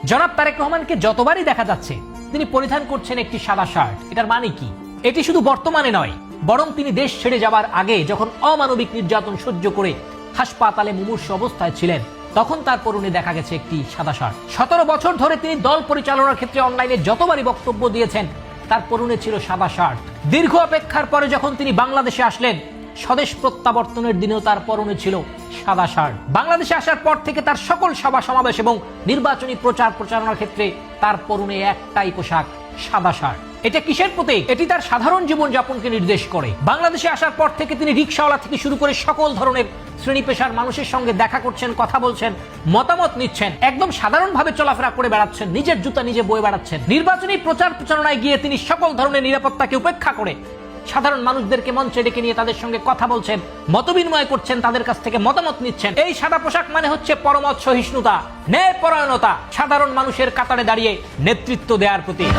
জনাব তারেক রহমানকে যতবারই দেখা যাচ্ছে তিনি পরিধান করছেন একটি সাদা শার্ট। এটার মানে কি? এটি শুধু বর্তমানে নয়, বরং তিনি দেশ ছেড়ে যাবার আগে যখন অমানবিক নির্যাতন সহ্য করে হাসপাতালে মুমূর্ষ অবস্থায় ছিলেন, তখন তার পরনে দেখা গেছে একটি সাদা শার্ট। 17 বছর ধরে তিনি দল পরিচালনার ক্ষেত্রে অনলাইনে যতবারই বক্তব্য দিয়েছেন, তার পরনে ছিল সাদা শার্ট। দীর্ঘ অপেক্ষার পরে যখন তিনি বাংলাদেশে আসলেন, স্বদেশ প্রত্যাবর্তনের দিনেও তার পরনে ছিল সাদা শার্ট। বাংলাদেশে আসার পর থেকে তার সকল সভা সমাবেশ এবং নির্বাচনী প্রচার প্রচারণার ক্ষেত্রে তার পরনে একটাই পোশাক, সাদা শার্ট। এটা কিসের প্রতীক? এটি তার সাধারণ জীবন যাপনকে নির্দেশ করে। বাংলাদেশে আসার পর থেকে তিনি রিকশাওয়ালা থেকে শুরু করে সকল ধরনের শ্রেণী পেশার মানুষের সঙ্গে দেখা করছেন, কথা বলছেন, মতামত নিচ্ছেন, একদম সাধারণভাবে চলাফেরা করে বেড়াচ্ছেন, নিজের জুতা নিজে বয়ে বেড়াচ্ছেন। নির্বাচনী প্রচার প্রচারণায় গিয়ে তিনি সকল ধরনের নিরাপত্তাকে উপেক্ষা করে সাধারণ মানুষদেরকে মঞ্চে ডেকে নিয়ে তাদের সঙ্গে কথা বলছেন, মতবিনিময় করছেন, তাদের কাছ থেকে মতামত নিচ্ছেন। এই সাদা পোশাক মানে হচ্ছে পরমত সহিষ্ণুতা, ন্যায়পরায়ণতা, সাধারণ মানুষের কাতারে দাঁড়িয়ে নেতৃত্ব দেওয়ার প্রতীক।